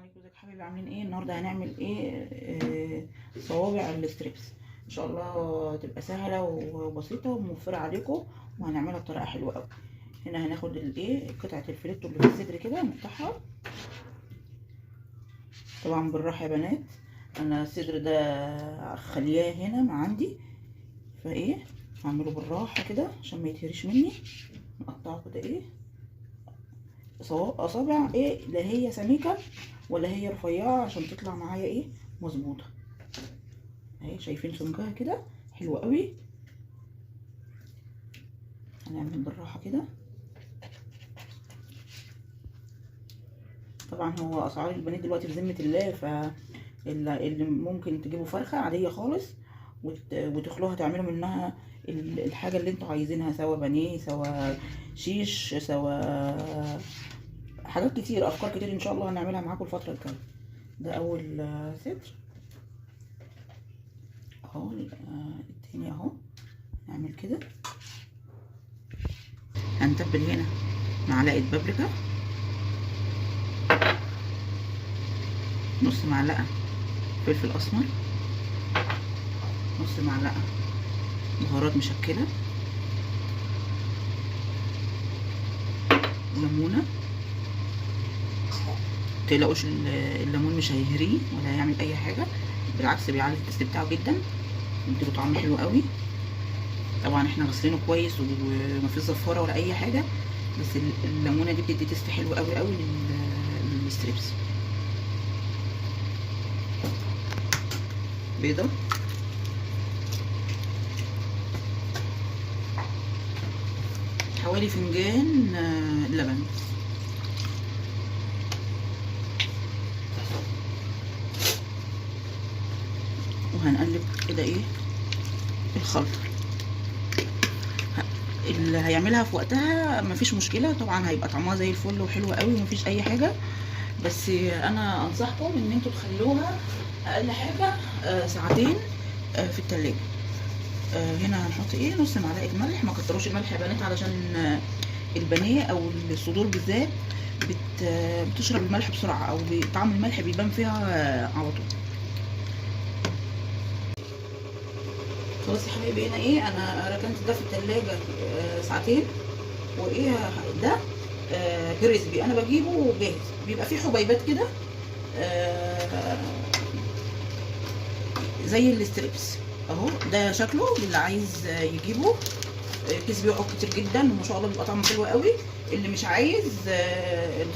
عليكم، ازيك حبايبي؟ عاملين ايه؟ النهارده هنعمل ايه؟ صوابع الستريبس. ان شاء الله تبقى سهله وبسيطه وموفره عليكم، وهنعملها بطريقه حلوه قوي. هنا هناخد الايه، قطعه الفيليتو اللي في الصدر كده نقطعها طبعا بالراحه يا بنات. انا الصدر ده خلياه هنا ما عندي، فايه هعمله بالراحه كده عشان ما يتهريش مني. نقطعه كده ايه اصابع، ايه لا هي سميكه ولا هي رفيعه، عشان تطلع معايا ايه مظبوطه. اهي شايفين سمكها كده حلوه قوي. هنعمل بالراحه كده. طبعا هو اسعار البنات دلوقتي بذمه الله، اللي ممكن تجيبوا فرخه عاديه خالص وتخلوها تعملوا منها الحاجه اللي انتوا عايزينها، سواء بانيه سواء شيش سواء حاجات كتير، افكار كتير ان شاء الله هنعملها معاكم الفتره الجايه. ده اول صدر اهو. التاني اهو. نعمل كده. هنتبل هنا معلقه بابريكا، نص معلقه فلفل اسمر، نص معلقه بهارات مشكله، ليمونه. متقلقوش الليمون مش هيهريه ولا هيعمل اي حاجه، بالعكس بيعلي التست بتاعه جدا ويديله طعم حلو قوي. طبعا احنا غسلينه كويس ومفيش زفاره ولا اي حاجه، بس الليمونه دي بتدي تست حلو قوي قوي للستريبس. بيضه، حوالي فنجان لبن، وهنقلب كده ايه الخلطه. اللي هيعملها في وقتها مفيش مشكله، طبعا هيبقى طعمها زي الفل وحلوه قوي ومفيش اي حاجه، بس انا انصحكم ان انتوا تخلوها اقل حاجه ساعتين في التلاجة. هنا هنحط ايه نص معلقه ملح، ما كتروش الملح يا بنات علشان البانيه او الصدور بالذات بتشرب الملح بسرعه، او طعم الملح بيبان فيها على طول. خلاص يا حبايبي، هنا ايه انا ركنت ده في التلاجة ساعتين، وايه ده كريسبي، انا بجيبه جاهز بيبقى فيه حبيبات كده زي الستريبس اهو. ده شكله اللي عايز يجيبه، كيس بيقعد كتير جدا وما شاء الله بيبقى طعمه حلو قوي. اللي مش عايز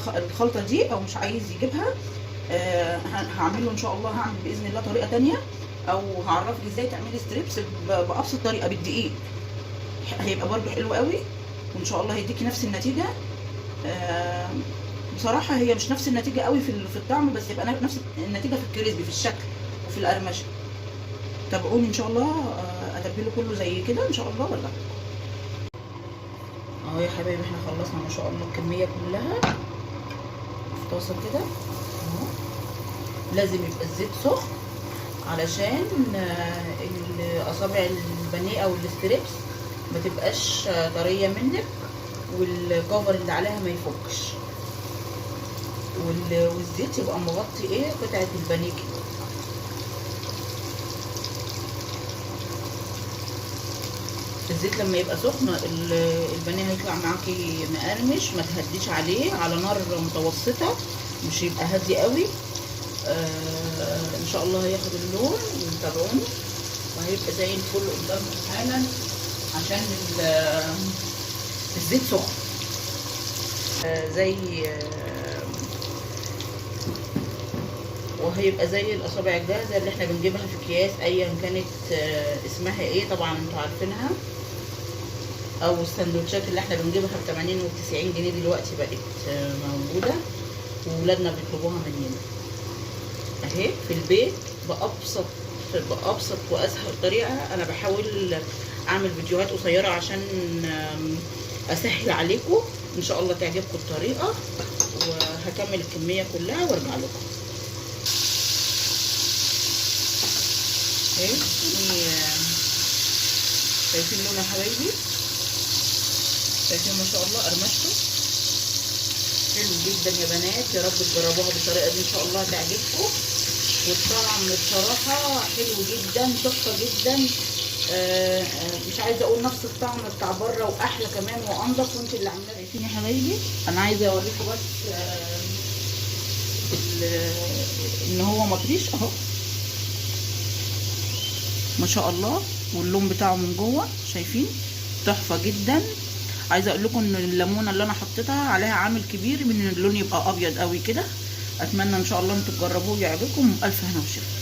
الخلطه دي او مش عايز يجيبها، هعمل له ان شاء الله، هعمل باذن الله طريقه تانية، او هعرفك ازاي تعملي ستريبس بابسط طريقه بالدقيق، هيبقى برده حلو قوي وان شاء الله هيديكي نفس النتيجه. بصراحه هي مش نفس النتيجه قوي في الطعم، بس يبقى نفس النتيجه في الكريسبي، في الشكل وفي القرمشه. تابعوني ان شاء الله اتبله كله زي كده ان شاء الله. ولا اهو يا حبايبي احنا خلصنا ما شاء الله الكميه كلها في طاسه كده اهو. لازم يبقى الزيت سخن علشان اصابع البانيه او الستريبس ما تبقاش طريه منك، والكفر اللي عليها ما يفكش، والزيت يبقى مغطي ايه قطعه البانيه كده. الزيت لما يبقى سخن البانيه هيطلع معاكي مقرمش، ما تهديش عليه، على نار متوسطه، مش يبقى هادي قوي. ان شاء الله هياخد اللون وتابعوني، وهيبقى زي الفل قدامكم حالا عشان الزيت سخن. وهيبقى زي الاصابع الجاهزه اللي احنا بنجيبها في اكياس ايا كانت اسمها ايه، طبعا انتوا عارفينها، او السندوتشات اللي احنا بنجيبها ب 80 و 90 جنيه دلوقتي بقت موجوده، وولادنا بيطلبوها مننا اهي في البيت بابسط واسهل طريقه. انا بحاول اعمل فيديوهات قصيره عشان اسهل عليكم، ان شاء الله تعجبكم الطريقه، وهكمل الكميه كلها وارجع لكم. اهي شايفين لونه يا حبايبي؟ شايفين ما شاء الله قرمشته حلو جدا يا بنات، يا رب تجربوها بالطريقه دي ان شاء الله تعجبكم. والطعم بصراحه حلو جدا، تحفه جدا. مش عايزه اقول نفس الطعم بتاع بره، واحلى كمان وانضف، وانت اللي عاملاه. شايفين يا حبايبي؟ انا عايزه اوريكم بس ان هو مطريش اهو ما شاء الله، واللون بتاعه من جوه شايفين تحفه جدا. عايزه اقول لكم ان الليمونه اللي انا حطيتها عليها عامل كبير من اللون يبقى ابيض قوي كده. اتمنى ان شاء الله انتوا تجربوه ويعجبكم، الف هنا وشفا.